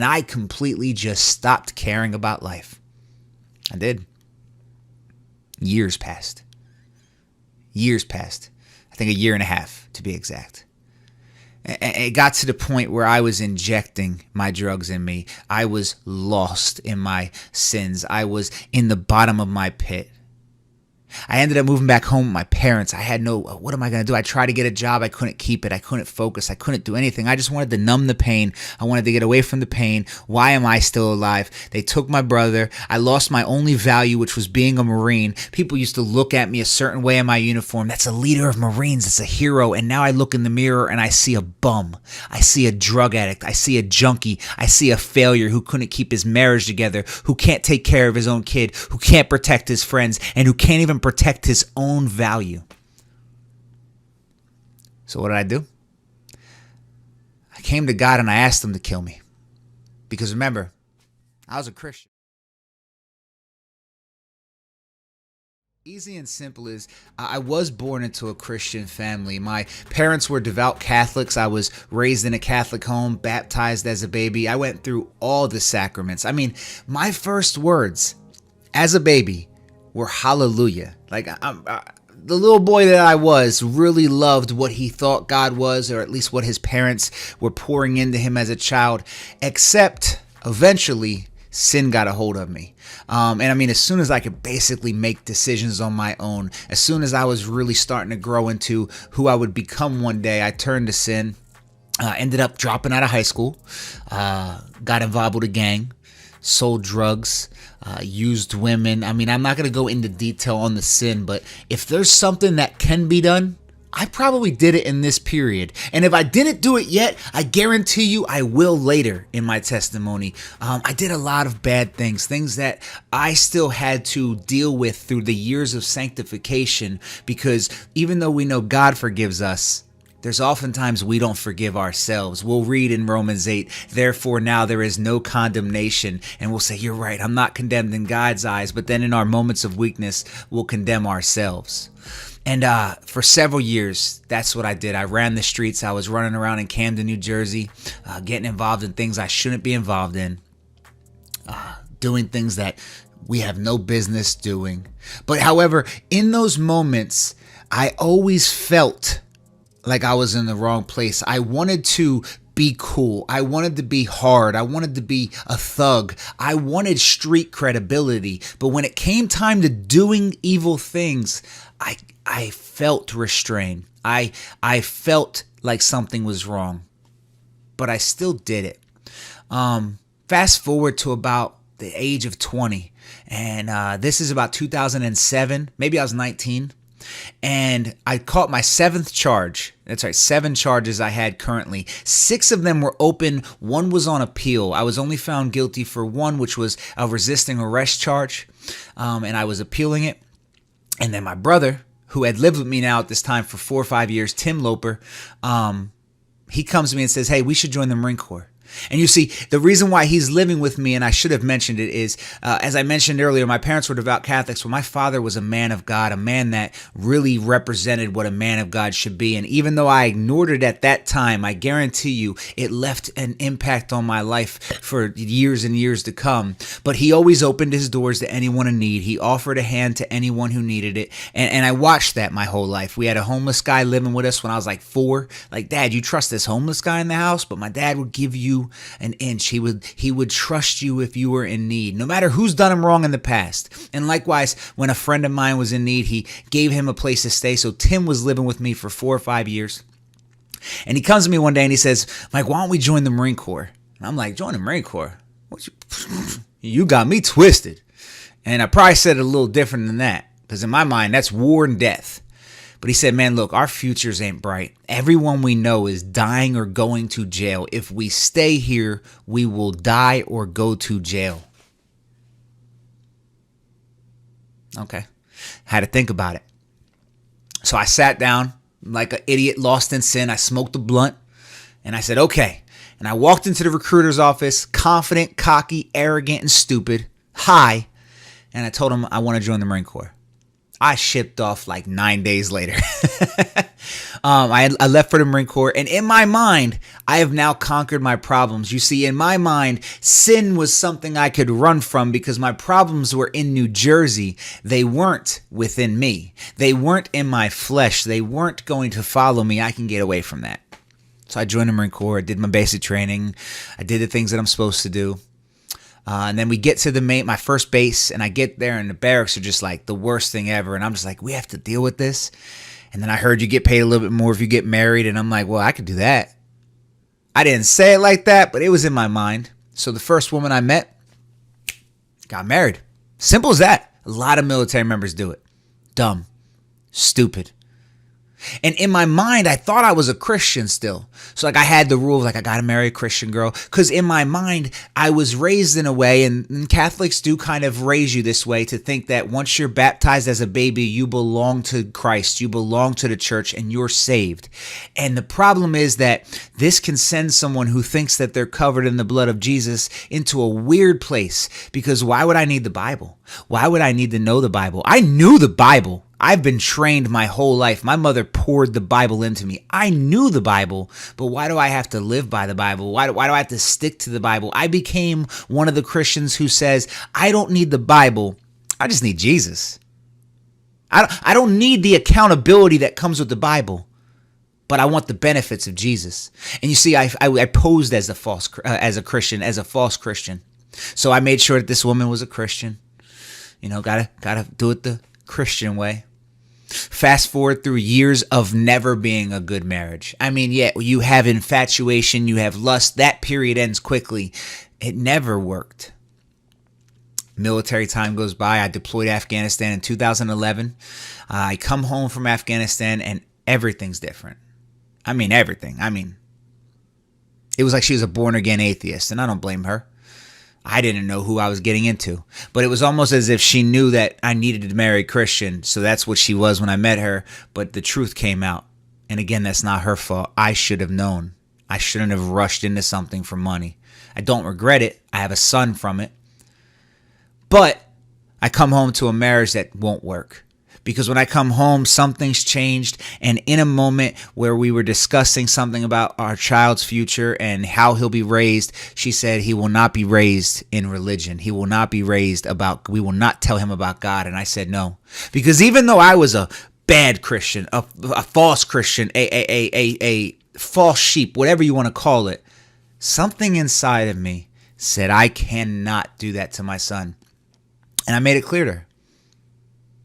And I completely just stopped caring about life. I did. Years passed. I think a year and a half, to be exact. It got to the point where I was injecting my drugs in me. I was lost in my sins. I was in the bottom of my pit. I ended up moving back home with my parents. I had what am I going to do? I tried to get a job. I couldn't keep it. I couldn't focus. I couldn't do anything. I just wanted to numb the pain. I wanted to get away from the pain. Why am I still alive? They took my brother. I lost my only value, which was being a Marine. People used to look at me a certain way in my uniform. That's a leader of Marines. It's a hero. And now I look in the mirror and I see a bum. I see a drug addict. I see a junkie. I see a failure who couldn't keep his marriage together, who can't take care of his own kid, who can't protect his friends, and who can't even protect his own value. So what did I do? I came to God and I asked him to kill me. Because remember, I was a Christian. Easy and simple is I was born into a Christian family. My parents were devout Catholics. I was raised in a Catholic home, baptized as a baby. I went through all the sacraments. I mean, my first words as a baby were hallelujah. Like the little boy that I was really loved what he thought God was, or at least what his parents were pouring into him as a child, except eventually sin got a hold of me. And I mean, as soon as I could basically make decisions on my own, as soon as I was really starting to grow into who I would become one day, I turned to sin, ended up dropping out of high school, got involved with a gang, sold drugs, used women. I mean, I'm not going to go into detail on the sin, but if there's something that can be done, I probably did it in this period. And if I didn't do it yet, I guarantee you I will later in my testimony. I did a lot of bad things that I still had to deal with through the years of sanctification, because even though we know God forgives us, there's oftentimes we don't forgive ourselves. We'll read in Romans 8, therefore now there is no condemnation. And we'll say, you're right, I'm not condemned in God's eyes. But then in our moments of weakness, we'll condemn ourselves. And for several years, that's what I did. I ran the streets. I was running around in Camden, New Jersey, getting involved in things I shouldn't be involved in, doing things that we have no business doing. But however, in those moments, I always felt like I was in the wrong place. I wanted to be cool. I wanted to be hard. I wanted to be a thug. I wanted street credibility. But when it came time to doing evil things, I felt restrained. I felt like something was wrong. But I still did it. Fast forward to about the age of 20. And this is about 2007. Maybe I was 19. And I caught my 7th charge. That's right, 7 charges I had currently. 6 of them were open. 1 was on appeal. I was only found guilty for 1, which was a resisting arrest charge. And I was appealing it. And then my brother, who had lived with me now at this time for 4 or 5 years, Tim Loper, he comes to me and says, hey, we should join the Marine Corps. And you see, the reason why he's living with me, and I should have mentioned it, is, as I mentioned earlier, my parents were devout Catholics, but my father was a man of God, a man that really represented what a man of God should be. And even though I ignored it at that time, I guarantee you it left an impact on my life for years and years to come. But he always opened his doors to anyone in need. He offered a hand to anyone who needed it. And I watched that my whole life. We had a homeless guy living with us when I was like 4. Like, Dad, you trust this homeless guy in the house? But my dad would give you an inch. He would trust you if you were in need, no matter who's done him wrong in the past. And likewise, when a friend of mine was in need, he gave him a place to stay. So Tim was living with me for 4 or 5 years. And he comes to me one day and he says, Mike, why don't we join the Marine Corps? And I'm like, join the Marine Corps? You got me twisted. And I probably said it a little different than that, because in my mind, that's war and death. But he said, man, look, our futures ain't bright. Everyone we know is dying or going to jail. If we stay here, we will die or go to jail. Okay. Had to think about it. So I sat down like an idiot lost in sin. I smoked a blunt and I said, okay. And I walked into the recruiter's office, confident, cocky, arrogant, and stupid, high. And I told him I want to join the Marine Corps. I shipped off like 9 days later. I left for the Marine Corps, and in my mind, I have now conquered my problems. You see, in my mind, sin was something I could run from because my problems were in New Jersey. They weren't within me. They weren't in my flesh. They weren't going to follow me. I can get away from that. So I joined the Marine Corps. I did my basic training. I did the things that I'm supposed to do. And then we get to my first base, and I get there, and the barracks are just like the worst thing ever. And I'm just like, we have to deal with this. And then I heard you get paid a little bit more if you get married. And I'm like, well, I could do that. I didn't say it like that, but it was in my mind. So the first woman I met got married. Simple as that. A lot of military members do it. Dumb. Stupid. And in my mind, I thought I was a Christian still. So like I had the rule of like, I got to marry a Christian girl. Because in my mind, I was raised in a way, and Catholics do kind of raise you this way, to think that once you're baptized as a baby, you belong to Christ, you belong to the church, and you're saved. And the problem is that this can send someone who thinks that they're covered in the blood of Jesus into a weird place. Because why would I need the Bible? Why would I need to know the Bible? I knew the Bible. I've been trained my whole life. My mother poured the Bible into me. I knew the Bible, but why do I have to live by the Bible? Why do I have to stick to the Bible? I became one of the Christians who says, I don't need the Bible. I just need Jesus. I don't need the accountability that comes with the Bible, but I want the benefits of Jesus. And you see, I posed as a false Christian. So I made sure that this woman was a Christian. You know, gotta do it the Christian way. Fast forward through years of never being a good marriage. I mean, yeah, you have infatuation, you have lust. That period ends quickly. It never worked. Military time goes by. I deployed to Afghanistan in 2011. I come home from Afghanistan and everything's different. I mean, everything. I mean, it was like she was a born-again atheist, and I don't blame her. I didn't know who I was getting into, but it was almost as if she knew that I needed to marry a Christian. So that's what she was when I met her. But the truth came out. And again, that's not her fault. I should have known. I shouldn't have rushed into something for money. I don't regret it. I have a son from it. But I come home to a marriage that won't work. Because when I come home, something's changed. And in a moment where we were discussing something about our child's future and how he'll be raised, she said he will not be raised in religion. We will not tell him about God. And I said no. Because even though I was a bad Christian, a false Christian, a false sheep, whatever you want to call it, something inside of me said I cannot do that to my son. And I made it clear to her.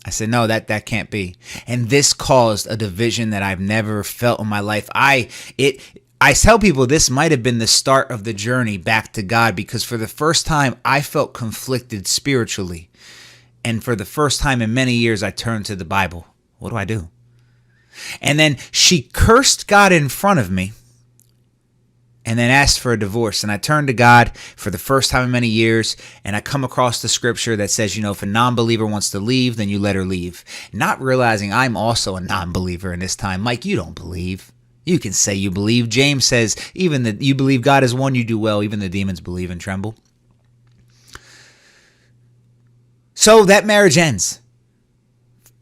I said, no, that can't be. And this caused a division that I've never felt in my life. I tell people this might have been the start of the journey back to God, because for the first time I felt conflicted spiritually. And for the first time in many years, I turned to the Bible. What do I do? And then she cursed God in front of me and then asked for a divorce. And I turned to God for the first time in many years, and I come across the scripture that says, if a non-believer wants to leave, then you let her leave. Not realizing I'm also a non-believer in this time. Mike, you don't believe. You can say you believe. James says, even that you believe God is one, you do well. Even the demons believe and tremble. So that marriage ends.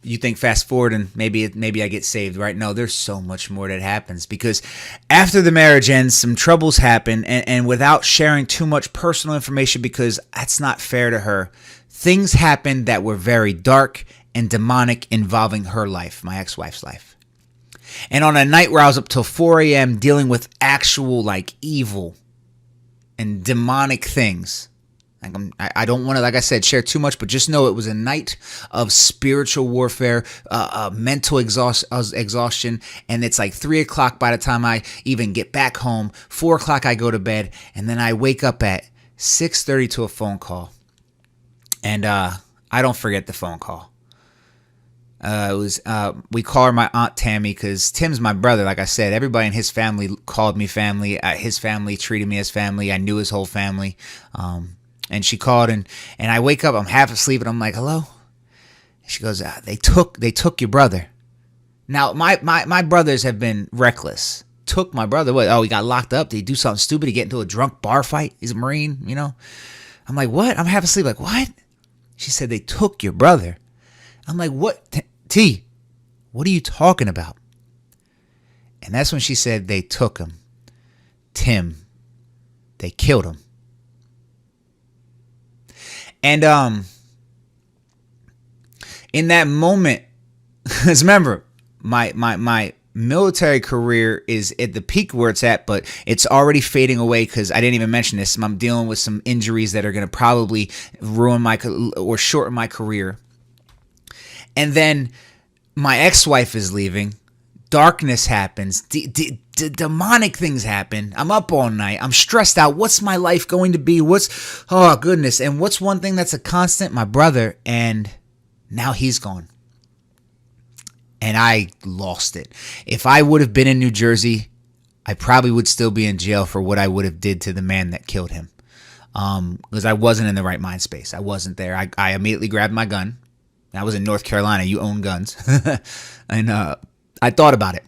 You think fast forward and maybe I get saved, right? No, there's so much more that happens, because after the marriage ends, some troubles happen, and without sharing too much personal information, because that's not fair to her, things happened that were very dark and demonic involving her life, my ex-wife's life. And on a night where I was up till 4 a.m. dealing with actual evil and demonic things, I don't want to, like I said, share too much, but just know it was a night of spiritual warfare, mental exhaustion, and it's like 3 o'clock by the time I even get back home. 4 o'clock I go to bed, and then I wake up at 6:30 to a phone call, and I don't forget the phone call. We call her my Aunt Tammy, because Tim's my brother. Like I said, everybody in his family called me family. His family treated me as family. I knew his whole family. And she called, and I wake up, I'm half asleep, and I'm like, hello? She goes, they took your brother. Now, my brothers have been reckless. Took my brother. What? Oh, he got locked up. Did he do something stupid? He get into a drunk bar fight? He's a Marine, I'm like, what? I'm half asleep. Like, what? She said, they took your brother. I'm like, what? T, what are you talking about? And that's when she said they took him. Tim, they killed him. And in that moment, because remember, my military career is at the peak where it's at, but it's already fading away because I didn't even mention this. I'm dealing with some injuries that are going to probably ruin or shorten my career. And then my ex-wife is leaving. Darkness happens. Demonic things happen. I'm up all night. I'm stressed out. What's my life going to be? Oh, goodness. And what's one thing that's a constant? My brother. And now he's gone. And I lost it. If I would have been in New Jersey, I probably would still be in jail for what I would have did to the man that killed him. Because I wasn't in the right mind space. I wasn't there. I immediately grabbed my gun. I was in North Carolina. You own guns. And I thought about it.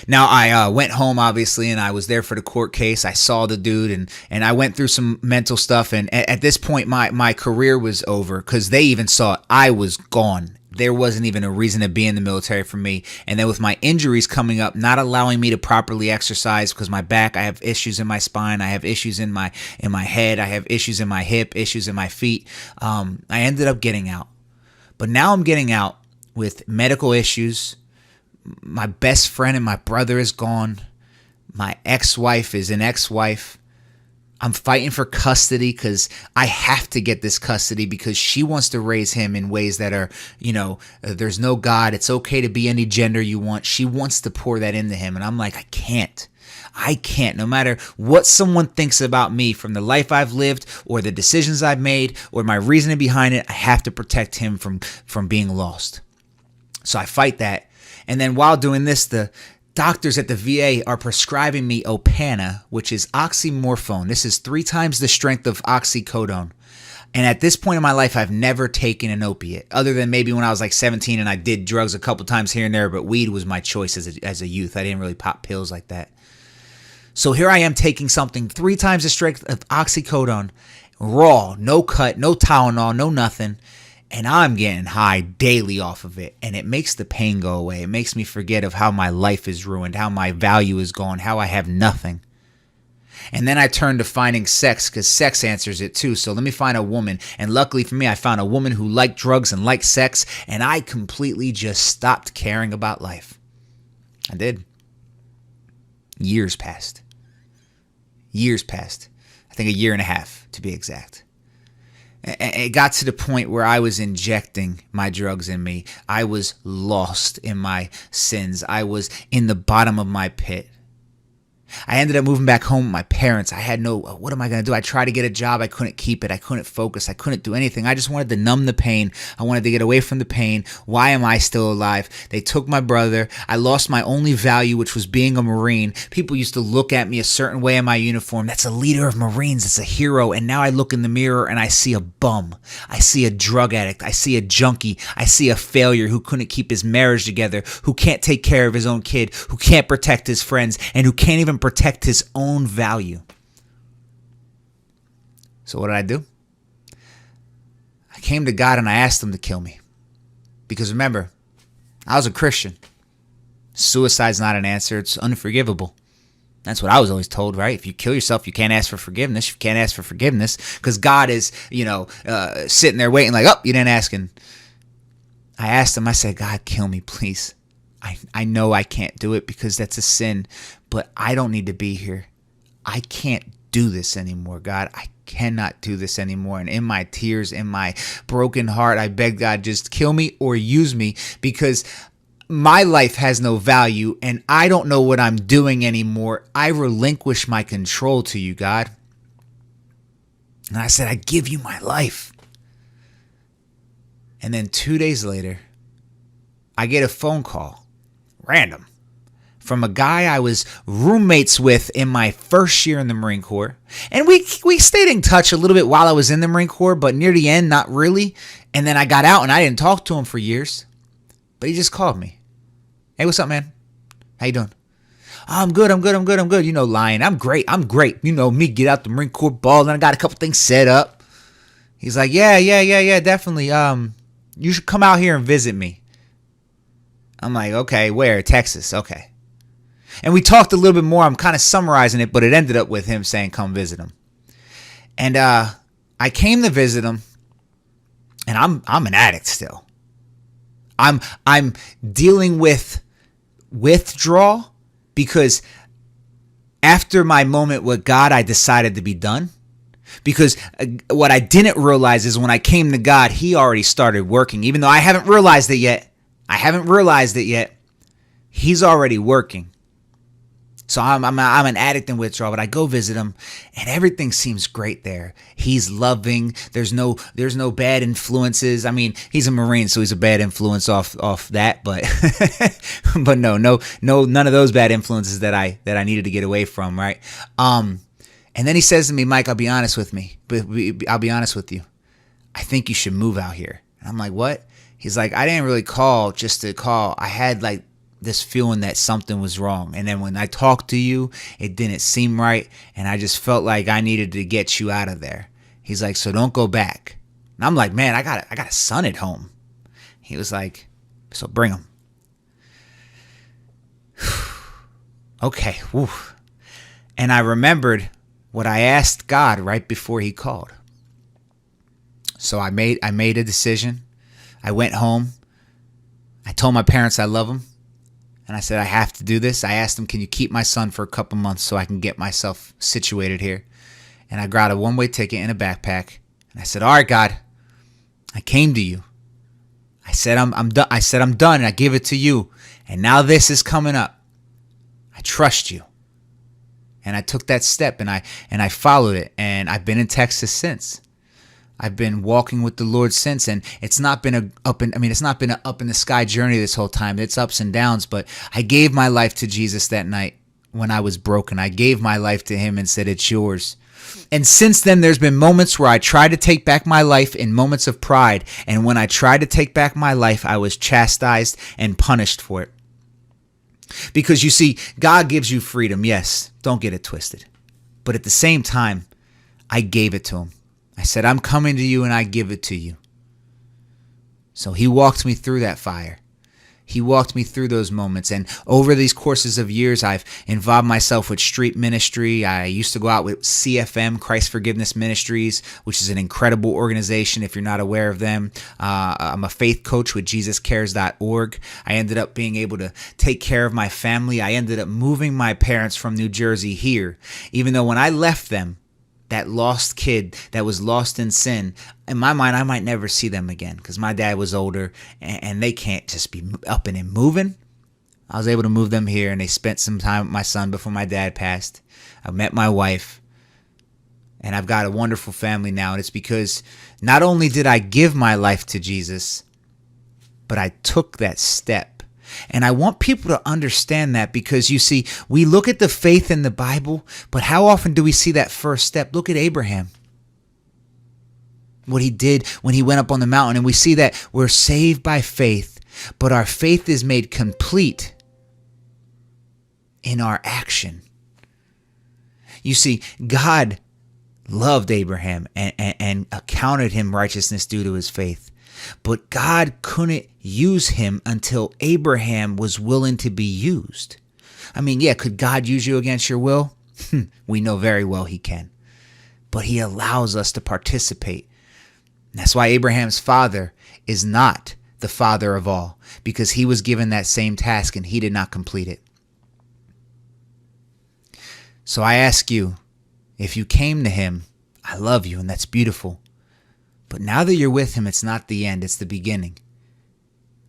Now, I went home, obviously, and I was there for the court case. I saw the dude, and I went through some mental stuff. And at this point, my career was over because they even saw it. I was gone. There wasn't even a reason to be in the military for me. And then with my injuries coming up, not allowing me to properly exercise because my back, I have issues in my spine, I have issues in my head, I have issues in my hip, issues in my feet. I ended up getting out. But now I'm getting out with medical issues. My best friend and my brother is gone. My ex-wife is an ex-wife. I'm fighting for custody because I have to get this custody because she wants to raise him in ways that are, there's no God. It's okay to be any gender you want. She wants to pour that into him. And I'm like, I can't. No matter what someone thinks about me from the life I've lived or the decisions I've made or my reasoning behind it, I have to protect him from being lost. So I fight that. And then while doing this, the doctors at the VA are prescribing me Opana, which is oxymorphone. This is 3 times the strength of oxycodone. And at this point in my life, I've never taken an opiate, other than maybe when I was like 17 and I did drugs a couple times here and there, but weed was my choice as a youth. I didn't really pop pills like that. So here I am taking something 3 times the strength of oxycodone, raw, no cut, no Tylenol, no nothing. And I'm getting high daily off of it. And it makes the pain go away. It makes me forget of how my life is ruined, how my value is gone, how I have nothing. And then I turn to finding sex because sex answers it too. So let me find a woman. And luckily for me, I found a woman who liked drugs and liked sex. And I completely just stopped caring about life. I did. Years passed. I think 1.5 years to be exact. It got to the point where I was injecting my drugs in me. I was lost in my sins. I was in the bottom of my pit. I ended up moving back home with my parents. I had what am I going to do? I tried to get a job. I couldn't keep it. I couldn't focus. I couldn't do anything. I just wanted to numb the pain. I wanted to get away from the pain. Why am I still alive? They took my brother. I lost my only value, which was being a Marine. People used to look at me a certain way in my uniform. That's a leader of Marines. It's a hero. And now I look in the mirror and I see a bum. I see a drug addict. I see a junkie. I see a failure who couldn't keep his marriage together, who can't take care of his own kid, who can't protect his friends, and who can't even protect his own value. So what did I do? I came to God and I asked him to kill me. Because remember, I was a Christian. Suicide's not an answer. It's unforgivable. That's what I was always told, right? If you kill yourself, you can't ask for forgiveness. You can't ask for forgiveness because God is, sitting there waiting like, oh, you didn't ask. And I asked him, I said, God, kill me, please. I know I can't do it because that's a sin, but I don't need to be here. I can't do this anymore, God. I cannot do this anymore. And in my tears, in my broken heart, I beg God, just kill me or use me because my life has no value and I don't know what I'm doing anymore. I relinquish my control to you, God. And I said, I give you my life. And then 2 days later, I get a phone call. Random, from a guy I was roommates with in my first year in the Marine Corps. And we stayed in touch a little bit while I was in the Marine Corps, but near the end, not really. And then I got out and I didn't talk to him for years. But he just called me. Hey, what's up, man? How you doing? Oh, I'm good. Lying. I'm great. You know me, get out the Marine Corps ball, and I got a couple things set up. He's like, yeah, definitely. you should come out here and visit me. I'm like, okay, where? Texas. Okay. And we talked a little bit more. I'm kind of summarizing it, but it ended up with him saying, come visit him. And I came to visit him, and I'm an addict still. I'm dealing with withdrawal because after my moment with God, I decided to be done. Because what I didn't realize is when I came to God, he already started working. Even though I haven't realized it yet. He's already working. So I'm an addict in withdrawal, but I go visit him, and everything seems great there. He's loving. There's no bad influences. I mean, he's a Marine, so he's a bad influence off that, but but no, none of those bad influences that I needed to get away from, right? And then he says to me, Mike, I'll be honest with you. I think you should move out here. And I'm like, what? He's like, I didn't really call just to call. I had like this feeling that something was wrong. And then when I talked to you, it didn't seem right. And I just felt like I needed to get you out of there. He's like, so don't go back. And I'm like, man, I got a son at home. He was like, so bring him. Okay. Whew. And I remembered what I asked God right before he called. So I made a decision. I went home. I told my parents I love them. And I said, I have to do this. I asked them, can you keep my son for a couple months so I can get myself situated here? And I got a one-way ticket and a backpack. And I said, all right, God, I came to you. I said, I'm done. I said, I'm done. And I give it to you. And now this is coming up. I trust you. And I took that step and I followed it. And I've been in Texas since. I've been walking with the Lord since, and it's not been an up in the sky journey this whole time. It's ups and downs, but I gave my life to Jesus that night when I was broken. I gave my life to him and said, it's yours. And since then, there's been moments where I tried to take back my life in moments of pride, and when I tried to take back my life, I was chastised and punished for it. Because you see, God gives you freedom, yes, don't get it twisted. But at the same time, I gave it to him. I said, I'm coming to you and I give it to you. So he walked me through that fire. He walked me through those moments. And over these courses of years, I've involved myself with street ministry. I used to go out with CFM, Christ Forgiveness Ministries, which is an incredible organization if you're not aware of them. I'm a faith coach with JesusCares.org. I ended up being able to take care of my family. I ended up moving my parents from New Jersey here, even though when I left them, that lost kid that was lost in sin, in my mind, I might never see them again because my dad was older and they can't just be up and moving. I was able to move them here and they spent some time with my son before my dad passed. I met my wife and I've got a wonderful family now. And it's because not only did I give my life to Jesus, but I took that step. And I want people to understand that because you see, we look at the faith in the Bible, but how often do we see that first step? Look at Abraham. What he did when he went up on the mountain. And we see that we're saved by faith, but our faith is made complete in our action. You see, God loved Abraham and accounted him righteousness due to his faith. But God couldn't use him until Abraham was willing to be used. I mean, yeah, could God use you against your will? We know very well he can. But he allows us to participate. That's why Abraham's father is not the father of all, because he was given that same task and he did not complete it. So I ask you, if you came to him, I love you and that's beautiful. But now that you're with him, it's not the end, it's the beginning.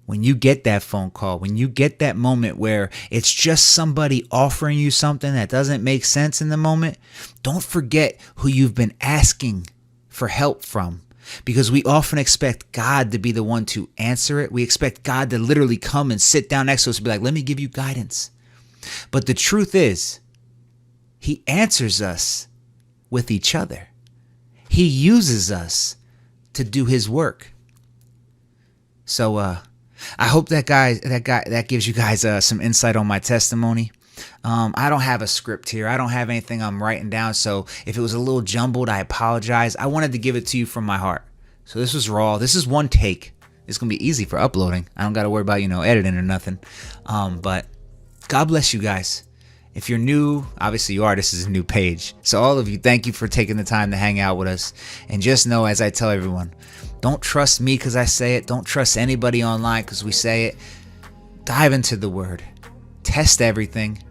When you get that phone call, when you get that moment where it's just somebody offering you something that doesn't make sense in the moment, don't forget who you've been asking for help from. Because we often expect God to be the one to answer it. We expect God to literally come and sit down next to us and be like, let me give you guidance. But the truth is, he answers us with each other. He uses us to do his work. So I hope that gives you guys some insight on my testimony. I don't have a script here. I don't have anything I'm writing down. So if it was a little jumbled, I apologize. I wanted to give it to you from my heart. So this was raw. This is one take. It's going to be easy for uploading. I don't got to worry about, editing or nothing. But God bless you guys. If you're new, obviously you are. This is a new page. So all of you, thank you for taking the time to hang out with us. And just know, as I tell everyone, don't trust me because I say it. Don't trust anybody online because we say it. Dive into the word. Test everything.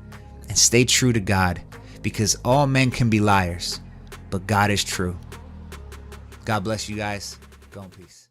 And stay true to God. Because all men can be liars. But God is true. God bless you guys. Go in peace.